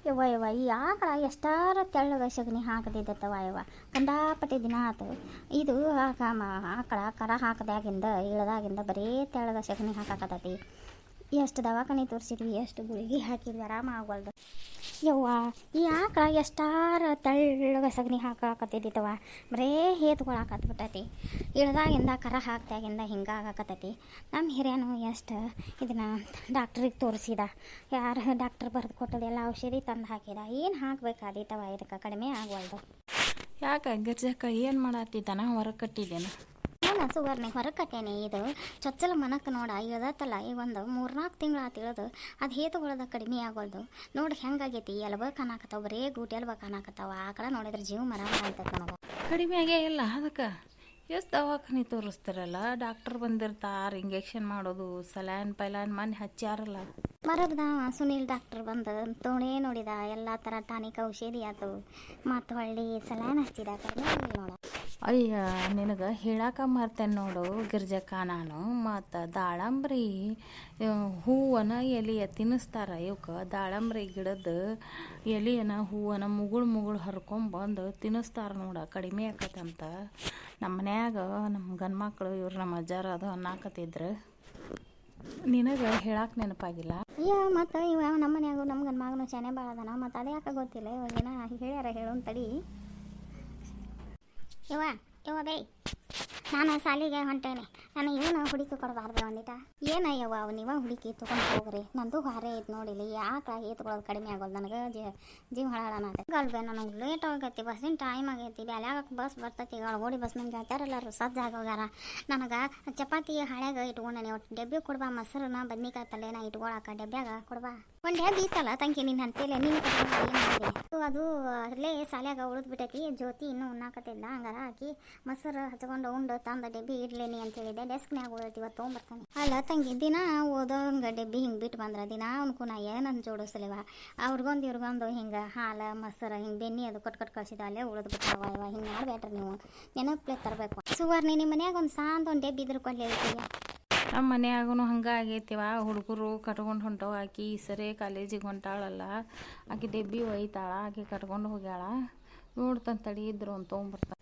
ಯವ್ವ ಯವ್ವ ಈ ಆಕಳ ಎಷ್ಟಾರ ತೆಳ್ಳಗ ಸಗಣಿ ಹಾಕದಿದ್ದತ್ತವ ಯವ್ವ ಕಂಡಾಪಟ್ಟಿ ದಿನ ಆತು. ಇದು ಆಕಳ ಕರ ಹಾಕದಾಗಿಂದ ಇಳ್ದಾಗಿಂದ ಬರೀ ತೆಳ್ಳಗ ಸಗಣಿ ಹಾಕಾಕತ್ತೈತಿ. ಎಷ್ಟು ದವಾಖಾನೆ ತೋರಿಸಿದ್ವಿ, ಎಷ್ಟು ಗುಳಿಗೆ ಹಾಕಿದ್ವಿ, ಆರಾಮ ಆಗವಲ್ದು. ಯವ್ವ ಈ ಆಕಳ ಎಷ್ಟಾರ ತೆಳ್ಳಗ ಸಗಣಿ ಹಾಕಾಕತ್ತಿದ್ದವ ಬರೇ ಹೇತ್ಕೊಳಕತ್ಬಿಟ್ಟೈತಿ. ಇಳ್ದಾಗಿಂದ ಕರ ಹಾಕ್ದಾಗಿಂದ ಹಿಂಗಾಗಕತ್ತೈತಿ. ನಮ್ಮ ಹಿರಿಯನು ಎಷ್ಟು ಇದನ್ನು ಡಾಕ್ಟ್ರಿಗೆ ತೋರಿಸಿದ, ಯಾರು ಡಾಕ್ಟ್ರ್ ಬರೆದು ಕೊಟ್ಟದೆಲ್ಲ ಔಷಧಿ ತಂದು ಹಾಕಿದ. ಏನು ಹಾಕ್ಬೇಕಾದಿತ್ತವ ಇದಕ್ಕೆ ಕಡಿಮೆ ಆಗವಲ್ದು. ಯಾಕೆ ಗಿರ್ಜಕ್ಕ ಏನು ಮಾಡತ್ತಿದ್ದಾನ? ಹೊರಗೆ ಕಟ್ಟಿದ್ದೇನೆ ನಾನು ಸುವರ್ಣೆ ಹೊರಗೆ ಕಟ್ಟೇನೆ. ಇದು ಚೊಚ್ಚಲ ಮನಕ್ಕೆ ನೋಡ ಇಳ್ದತ್ತಲ್ಲ, ಈಗ ಒಂದು 3-4 ತಿಂಗಳು ಆತು ಇಳ್ದು. ಅದು ಹೇತುಗಳದ ಕಡಿಮೆ ಆಗೋಲ್ದು. ನೋಡಿ ಹೆಂಗಾಗೈತಿ, ಎಲ್ಬ ಕಾಣಕತ್ತಾವ, ಬರೇ ಗೂಟಿ ಎಲ್ಬ ಕಾಣಕತ್ತಾವ. ಆಕಳ ನೋಡಿದ್ರೆ ಜೀವ ಮರ ಅಂತೈತೆ ನನಗೆ. ಕಡಿಮೆ ಆಗೇ ಇಲ್ಲ. ಅದಕ್ಕೆ ಎಷ್ಟು ದವಾಖಾನೆ ತೋರಿಸ್ತಾರಲ್ಲ, ಡಾಕ್ಟ್ರ್ ಬಂದಿರ್ತಾರೆ, ಇಂಜೆಕ್ಷನ್ ಮಾಡೋದು, ಸಲೈನ್ ಪೈಲಾನ್ ಮನೆ ಹಚ್ಚಾರಲ್ಲ. ಮರಬ್ದ ಸುನೀಲ್ ಡಾಕ್ಟ್ರ್ ಬಂದು ನೋಡಿದ, ಎಲ್ಲ ಥರ ಟಾನಿಕ್ ಔಷಧಿ ಆಯ್ತು, ಮತ್ತು ಹೊಳ್ಳಿ ಸಲೈನ್ ಹಚ್ಚಿದ. ಕಡಿಮೆ ನೋಡ. ಅಯ್ಯ ನಿನಗೆ ಹೇಳಾಕ ಮರ್ತೇನೆ ನೋಡು ಗಿರ್ಜಕ್ಕ, ನಾನು ಮತ್ತು ದಾಳಂಬ್ರಿ ಹೂವನ ಎಲೆಯ ತಿನ್ನಿಸ್ತಾರೆ. ಇವಕ್ಕೆ ದಾಳಂಬ್ರಿ ಗಿಡದ ಎಲೆಯನ ಹೂವನ ಮುಗುಳು ಹರ್ಕೊಂಬಂದು ತಿನ್ನಿಸ್ತಾರೆ ನೋಡ, ಕಡಿಮೆ ಆಕತ್ತಂತ. ನಮ್ಮ ಮನ್ಯಾಗ ನಮ್ಮ ಗಂಡು ಮಕ್ಕಳು ಇವ್ರು ನಮ್ಮ ಅಜ್ಜಾರ ಅದು ಅನ್ನಾಕತ್ತಿದ್ರು. ನಿನಗೆ ಹೇಳಕ್ಕೆ ನೆನಪಾಗಿಲ್ಲ? ಅಯ್ಯ ಮತ್ತು ಇವ ನಮ್ಮ ಮನ್ಯಾಗ ನಮ್ಮ ಗಂಡು ಮಗನು ಚೆನ್ನಾಗಿ ಭಾಳ ಅದಾನ, ಮತ್ತು ಅದೇ ಯಾಕೆ ಗೊತ್ತಿಲ್ಲ. ಇವಾಗೇನ ಹೇಳ್ಯಾರ ಹೇಳೋನ್ ತಡಿ. ಯವ್ವ ಬೇ, ನಾನು ಸಾಲಿಗೆ ಹೊಂಟೇನೆ. ನಾನು ಏನು ಹುಡುಕಿ ಕೊಡಬಾರ್ದು ಒಂದಿಟ. ಏನಯ್ಯವ್ವ ನೀವು ಹುಡುಕಿ ತೊಗೊಂಡು ಹೋಗ್ರಿ, ನಂದು ಹಾರೇ ಐತೆ ನೋಡಿಲ್ಲ. ಯಾಕೆ ಏತ್ಕೊಳ್ಳೋದು ಕಡಿಮೆ ಆಗೋದು ನನಗೆ ಜೀವ ಹಳಾಡನತ್ತೆ. ಗಲ್ಬೆ ನನಗೆ ಲೇಟ್ ಆಗೈತಿ, ಬಸ್ಸಿನ ಟೈಮ್ ಆಗೈತಿ. ಬ್ಯಾಲ್ಯಾಗ ಬಸ್ ಬರ್ತೈತಿ, ಓಡಿ ಬಸ್ ನಂಗೆ ಹೇಳ್ತಾರಲ್ಲರು ಸಜ್ಜಾಗೋಗ್ಯಾರ. ನನಗೆ ಚಪಾತಿ ಹಳೆಗೆ ಇಟ್ಕೊಂಡೇನೆ. ಒಟ್ಟು ಡಬ್ಬಿ ಕೊಡ್ಬಾ, ಮೊಸರನ್ನ ಬದ್ನಿಕಾಯಿ ಪಲ್ಯನ ಇಟ್ಕೊಳಕ ಡಬ್ಬ್ಯಾಗ ಕೊಡ್ಬಾ. ಒಂದು ಡಬ್ಬಿ ಇತ್ತಲ್ಲ ತಂಕಿ ನಿನ್ನ ಅಂತೇಲೆ ನೀನು ಏನು ಅದು ಅಲ್ಲೇ ಸಾಲ್ಯಾಗ ಉಳಿದು ಬಿಟ್ಟೈತಿ. ಜ್ಯೋತಿ ಇನ್ನೂ ಉಣ್ಣಾಕತ್ತಿದ್ದ, ಹಂಗಾರ ಹಾಕಿ ಮೊಸರು ಹಚ್ಕೊಂಡು ಉಂಡು ತಂದ ಡಬ್ಬಿ ಇಡ್ಲೇನಿ ಅಂತ ಹೇಳಿದೆ. ಡೆಸ್ಕ್ನ್ಯಾಗ ಉಳಿದೈತಿ, ಇವತ್ತು ತೊಗೊಂಬರ್ತಾನೆ. ಅಲ್ಲ ತಂಗಿ, ದಿನ ಓದೋಂಗೆ ಡಬ್ಬಿ ಹಿಂಗೆ ಬಿಟ್ಟು ಬಂದ್ರೆ ದಿನ ಅವ್ನು ನಾ ಏನನ್ನು ಜೋಡಿಸ್ಲಿವ. ಅವ್ರಿಗೊಂದು ಇವ್ರಿಗೊಂದು ಹಿಂಗೆ ಹಾಲು ಮೊಸರು ಹಿಂಗೆ ಬೆನ್ನಿ ಅದು ಕೊಟ್ಟು ಕಳ್ಸಿದ, ಅಲ್ಲೇ ಉಳಿದು ಬಿಟ್ಟಾವ. ಇವ ಹಿಂಗೆ ಮಾಡ್ಬೇಡ್ರಿ ನೀವು, ನೆನಪ್ಲೆ ತರಬೇಕು. ಸುವರ್ಣಿ ನಿಮ್ಮ ಮನ್ಯಾಗ ಒಂದು ಸಾಂದ್ ಒಂದು ಡಬ್ಬಿ ಇದ್ರ ಕೊಲ್ಲಿ ಐತಿ. ನಮ್ಮ ಮನ್ಯಾಗೂ ಹಂಗೆ ಆಗೈತಿವ. ಹುಡುಗರು ಕಟ್ಕೊಂಡು ಹೊಂಟವು. ಆಕಿ ಈ ಸರಿ ಕಾಲೇಜಿಗೆ ಹೊಂಟಾಳಲ್ಲ, ಆಕಿ ಡಬ್ಬಿ ಒಯ್ತಾಳ, ಆಕಿ ಕಟ್ಕೊಂಡು ಹೋಗ್ಯಾಳ. ನೋಡ್ತಾನೆ ತಡಿ ಇದ್ರು ಅಂತ ತೊಗೊಂಬರ್ತಾನೆ.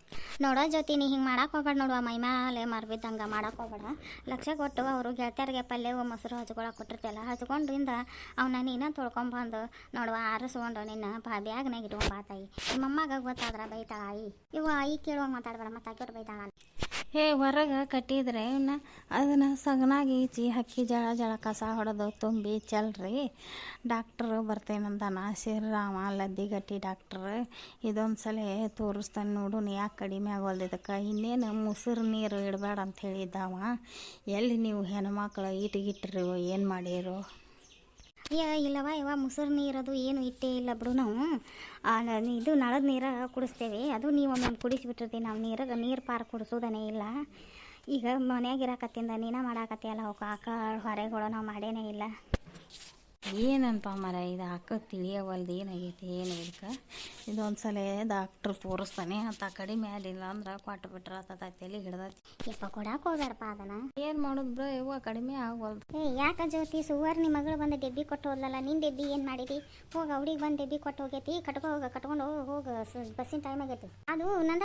ನೋಡೋ ಜೊತೆ ನೀ ಹಿಂಗೆ ಮಾಡಕ್ಕೆ ಹೋಗ್ಬೇಡ ನೋಡುವ, ಮೈ ಮೇಲೆ ಮರ್ಬಿದ್ದಂಗೆ ಮಾಡಕ್ಕೆ ಹೋಗ್ಬೇಡ. ಲಕ್ಷ ಕೊಟ್ಟು ಅವರು ಗೆಳತಿಯರಿಗೆ ಪಲ್ಯ ಮೊಸರು ಹಚ್ಕೊಳಕ್ಕೆ ಕೊಟ್ಟಿರ್ತಲ್ಲ, ಹಚ್ಕೊಂಡ್ರಿಂದ ಅವನ್ನ ನೀನು ತೊಳ್ಕೊಂಬಂದು ನೋಡುವ ಆರಿಸ್ಕೊಂಡು ನಿನ್ನ ಬ್ಯಾಗ್ನಾಗ ಇಟ್ಕೊಂಡು ಬಾತಾಯಿ. ನಿಮ್ಮಮ್ಮಗೆ ಗೊತ್ತಾದ್ರೆ ಬೈತಾಳ. ಇವ ಆಯಿ ಕೇಳುವಾಗ ಮಾತಾಡ್ಬೇಡ, ಮತ್ತೆ ಹಾಕಿವ್ರು ಬೈತಾಳ. ಹೊರಗೆ ಕಟ್ಟಿದ್ರೆ ಅದನ್ನು ಸಗನಾಗಿ ಈಚಿ ಹಕ್ಕಿ ಜಳ ಕಸ ಹೊಡೆದು ತುಂಬಿ ಚೆಲ್ರಿ. ಡಾಕ್ಟ್ರು ಬರ್ತೇನಂತಾನ, ಶ್ರೀರಾಮ ಲದ್ದಿಗಟ್ಟಿ ಡಾಕ್ಟ್ರ್. ಇದೊಂದು ಸಲ ತೋರಿಸ್ತಾನೆ ನೋಡು, ನೀ ಯಾಕೆ ಕಡಿಮೆ ಆಗೋಲ್ದು ಇದಕ್ಕೆ. ಇನ್ನೇನು ಮುಸುರು ನೀರು ಇಡಬೇಡ ಅಂತ ಹೇಳಿದ್ದಾವ. ಎಲ್ಲಿ ನೀವು ಹೆಣ್ಮಕ್ಳು ಇಟ್ಟಿಗಿಟ್ರಿ ಏನು ಮಾಡಿರೋ? ಇಲ್ಲವ ಇವ ಮುಸುರು ನೀರದು ಏನು ಇಟ್ಟೇ ಇಲ್ಲ ಬಿಡು. ನಾವು ಇದು ನಳದ ನೀರು ಕುಡಿಸ್ತೇವೆ, ಅದು ನೀವು ಒಮ್ಮೆ ಕುಡಿಸಿಬಿಟ್ಟಿರ್ತೀವಿ. ನಾವು ನೀರು ಪಾರು ಕುಡಿಸೋದನೇ ಇಲ್ಲ. ಈಗ ಮನೆಯಾಗಿರಕತ್ತಿಂದ ನೀನ ಮಾಡಾಕತ್ತಿಯಲ್ಲ, ಅವಕ್ಕೆ ಆಕಳ ಹೊರೆಗಳು ನಾವು ಮಾಡೇನೇ ಇಲ್ಲ. ಏನಂತ ಮರ ಇದು ಹಾಕ ತಿಳಿಯವಲ್ದು ಏನಾಗೈತಿ ಏನು ಇದಕ್ಕೆ. ಇದೊಂದು ಸಲ ಡಾಕ್ಟ್ರು ತೋರಿಸ್ತಾನೆ ಅಂತ ಕಡಿಮೆ ಆಗಿಲ್ಲ ಅಂದ್ರೆ ಕೊಟ್ಟು ಬಿಟ್ರೆ ತಲೆ ಹಿಡ್ದೈತಿ. ಯಪ್ಪ ಕೊಡಕ್ಕೆ ಹೋಗ್ಯಾರಪ್ಪ ಅದನ್ನು. ಏನು ಮಾಡೋದು ಬ್ರೋ ಯವ್ವ, ಕಡಿಮೆ ಆಗವಲ್ದು. ಯಾಕೆ ಜ್ಯೋತಿ, ಸುವರ್ಣಿ ಮಗಳು ಬಂದು ಡೆಬ್ಬಿ ಕೊಟ್ಟು ಹೋದ್ಲಲ್ಲ, ನಿನ್ನ ಡೆಬ್ಬಿ ಏನು ಮಾಡಿದಿ? ಹೋಗಿ ಅವ್ರಿಗೆ ಬಂದು ಡೆಬ್ಬಿ ಕೊಟ್ಟು ಹೋಗೈತಿ. ಕಟ್ಕೊಂಡು ಹೋಗಿ ಬಸ್ಸಿನ ಟೈಮ್ ಆಗೈತಿ. ಅದು ನಂದ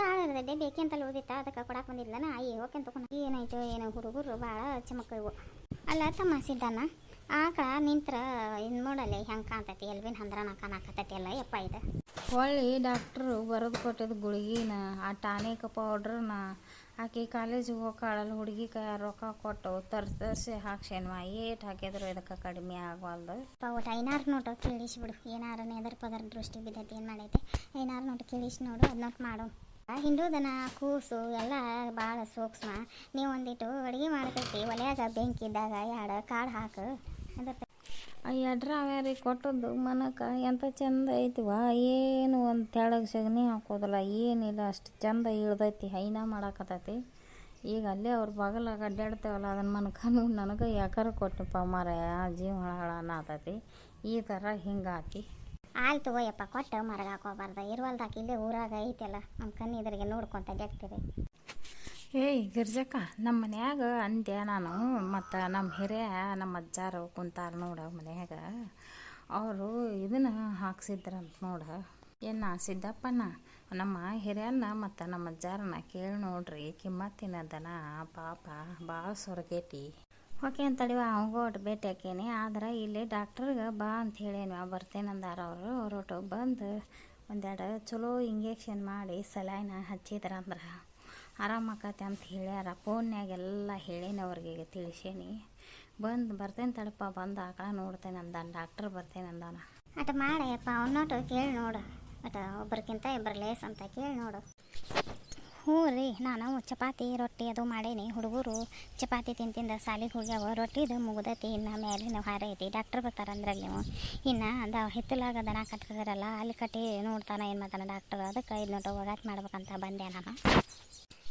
ಡೆಬ್ಬಿ ಏಕೆ ಅಂತಲ್ಲಿ ಓದಿತ್ತ, ಅದಕ್ಕೆ ಕೊಡಕ್ಕೆ ಬಂದಿದ್ಲನ. ಆಯಿ ಓಕೆ ತಗೊಂಡು ಏನಾಯ್ತು ಏನೋ, ಹುಡುಗರು ಭಾಳ ಚಮಕ್ಕಿವು. ಅಲ್ಲ ತಮ್ಮ ಸಿದ್ಧಾನ, ಆಕಳ ನಿಂತ್ರ ಇನ್ನು ನೋಡಲ್ಲ ಹೆಂಗೆ ಕಾಣ್ತೈತಿ, ಎಲ್ವಿನ ಹಂದ್ರನ ಕಾಣಕತ್ತೈತಿ ಎಲ್ಲ. ಯಪ್ಪ ಇದು ಹೊಳ್ಳಿ ಡಾಕ್ಟ್ರು ಬರೆದು ಕೊಟ್ಟಿದ್ದು ಗುಳಿಗಿನ ಆ ಟಾನಿಕ್ ಪೌಡ್ರನ್ನ ಆಕಿ ಕಾಲೇಜಿಗೆ ಹೋಗಾಳಲ್ಲ, ಹುಡುಗಿ ಕೈ ರೊಕ್ಕ ಕೊಟ್ಟು ತರಿಸಿ ಹಾಕ್ಸೇನ್ವ. ಏಟ್ ಹಾಕಿದ್ರು ಇದಕ್ಕೆ ಕಡಿಮೆ ಆಗವಲ್ದು. ಒಟ್ಟು 5 ನೋಟು ಕೇಳಿಸ್ಬಿಡು, ಏನಾರ ನೆದರ್ ಪದರ್ ದೃಷ್ಟಿ ಬಿದ್ದೈತಿ, ಏನು ಮಾಡೈತೆ 5 ನೋಟು ಕೇಳಿಸಿ ನೋಡು, ಅದನ್ನೊಟ್ಟು ಮಾಡು. ಹಿಂಡುದನ ಕೂಸು ಎಲ್ಲ ಭಾಳ ಸೂಕ್ಷ್ಮ. ನೀವು ಒಂದಿಟ್ಟು ಅಡುಗೆ ಮಾಡ್ತೈತಿ, ಒಲೆಯಾಗ ಬೆಂಕಿ ಇದ್ದಾಗ 2 ಕಾಳು ಹಾಕು. ಅದಕ್ಕೆ ಎಡ್ರ ಅವ್ಯಾರಿ ಕೊಟ್ಟದ್ದು ಮನಕ್ಕೆ ಎಂಥ ಚಂದ ಐತಿವ. ಏನು ಒಂದು ತೆಳಗೆ ಸಗಣಿ ಹಾಕೋದಿಲ್ಲ, ಏನಿಲ್ಲ, ಅಷ್ಟು ಚಂದ ಇಳ್ದೈತಿ. ಹೈನ ಮಾಡಾಕತ್ತೈತಿ. ಈಗ ಅಲ್ಲೇ ಅವ್ರ ಬಾಗಲಾಗ ಅಡ್ಡಾಡ್ತೇವಲ್ಲ, ಅದನ್ನು ಮನ್ಕಂಡು ನನಗೆ ಯಾಕಾರ ಕೊಟ್ಟಪ್ಪ ಮರ, ಜೀವ ಹಳ ಅನ್ನತೈತಿ. ಈ ಥರ ಹಿಂಗಾಕಿ ಆಯ್ತು ತಗೋಯಪ್ಪ, ಕೊಟ್ಟು ಮರಗೆ ಹಾಕೋಬಾರ್ದು. ಇರುವಲ್ದಾಕಿ ಇಲ್ಲೇ ಊರಾಗ ಐತೆಲ್ಲ, ನಮ್ಮ ಕಣ್ಣಿದ್ರಿಗೆ ನೋಡ್ಕೊಂತ ಅಡ್ಡಾಡ್ತೀವಿ. ಏಯ್ ಗಿರ್ಜಕ್ಕ, ನಮ್ಮ ಮನ್ಯಾಗ ಅಂದೆ ನಾನು, ಮತ್ತು ನಮ್ಮ ಹಿರಿಯ ನಮ್ಮ ಅಜ್ಜಾರು ಕುಂತಾರ ನೋಡ ಮನ್ಯಾಗ. ಅವರು ಇದನ್ನು ಹಾಕ್ಸಿದ್ರಂತ ನೋಡ. ಏನು ಸಿದ್ದಪ್ಪನ ನಮ್ಮ ಹಿರಿಯನ್ನ ಮತ್ತು ನಮ್ಮ ಅಜ್ಜಾರನ್ನ ಕೇಳಿ ನೋಡ್ರಿ, ಕಿಮ್ಮತ್ತಿನದನ ಪಾಪ ಭಾಳ ಸೊರಗೈತಿ. ಓಕೆ ಅಂತಡಿವ ಅವಂಗೂ ಒಟ್ಟು ಭೇಟಿ ಹಾಕೇನಿ. ಆದ್ರೆ ಇಲ್ಲಿ ಡಾಕ್ಟ್ರಿಗೆ ಬಾ ಅಂತ ಹೇಳೇನಿ, ಬರ್ತೇನಂದಾರ ಅವರು. ಹೊರಟು ಬಂದು ಒಂದೆರಡು ಚಲೋ ಇಂಜೆಕ್ಷನ್ ಮಾಡಿ ಸಲೈನ ಹಚ್ಚಿದ್ರಂದ್ರೆ ಆರಾಮಾಕತಿ ಅಂತ ಹೇಳ್ಯಾರ. ಫೋನ್ಯಾಗೆಲ್ಲ ಹೇಳೇನಿ, ಅವ್ರಿಗೆ ತಿಳಿಸೇನಿ. ಬರ್ತೇನೆ ತಡಪ್ಪ, ಬಂದು ಆಕಳ ನೋಡ್ತೇನೆ ಅಂದಾನ ಡಾಕ್ಟ್ರ್, ಬರ್ತೇನೆ ಅಂದಾನ. ಅಟ ಮಾಡಯ್ಯಪ್ಪ ಅವನೋಟು ಕೇಳಿ ನೋಡು, ಅಟ ಒಬ್ರಕ್ಕಿಂತ ಇಬ್ಬರು ಲೇಸ್ ಅಂತ ಕೇಳಿ ನೋಡು. ಹ್ಞೂ ರೀ, ನಾನು ಚಪಾತಿ ರೊಟ್ಟಿ ಅದು ಮಾಡೇನಿ. ಹುಡುಗರು ಚಪಾತಿ ತಿಂತಿಂದ ಸಾಲಿಗೆ ಹೋಗ್ಯಾವ, ರೊಟ್ಟಿದು ಮುಗ್ದೈತಿ, ಇನ್ನು ಮೇಲಿನ ಹಾರ ಐತಿ. ಡಾಕ್ಟ್ರ್ ಬರ್ತಾರಂದ್ರಲ್ಲಿ ನೀವು ಇನ್ನು ಹಿತ್ತಲಾಗ ದನ ಕಟ್ಟಿದಾರಲ್ಲ ಅಲ್ಲಿ ಕಟ್ಟಿ ನೋಡ್ತಾನೆ ಏನು ಮಾಡ್ತಾನೆ ಡಾಕ್ಟ್ರ್. ಅದಕ್ಕೆ 5 ನೋಟು ಒಗಾತ್ ಮಾಡ್ಬೇಕಂತ ಬಂದೆ ನಾನು.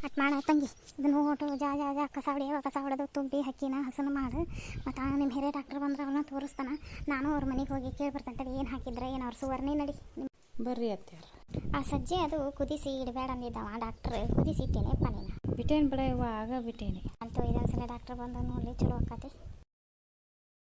ಅಟ್ ಮಾಡ ತಂಗಿ, ಇದು ನೋಟು ಜಾ ಕಸ ಹೊಡೆದು ತುಂಬಿ ಹಕ್ಕಿನ ಹಸನು ಮಾಡು. ಮತ್ತು ನಿಮ್ಮ ಹಿರಿಯ ಡಾಕ್ಟ್ರ್ ಬಂದ್ರೆ ಅವನ್ನ ತೋರಿಸ್ತಾನೆ. ನಾನು ಅವ್ರ ಮನೆಗೆ ಹೋಗಿ ಕೇಳಿ ಬರ್ತಂತೇಳಿ ಏನು ಹಾಕಿದ್ರೆ ಏನು ಅವ್ರ ಸುವರ್ಣಿ ನಡಿ ಬರ್ರಿ ಅತ್ಯಾರ. ಆ ಸಜ್ಜೆ ಅದು ಕುದಿಸಿ ಇಡಬೇಡ ಅಂದಿದ್ದವ ಡಾಕ್ಟ್ರ್, ಕುದಿಸಿ ಇಟ್ಟೇನೆಪ್ಪ ನೀನು. ಬಿಟ್ಟೇನು ಬಿಡ ಇವ, ಆಗ ಬಿಟ್ಟೇನಿ ಅಂತೂ ಇದೊಂದ್ಸಲ ಡಾಕ್ಟ್ರ್ ಬಂದು ನೋಡಲಿ ಚಲೋ ಆಕತಿ.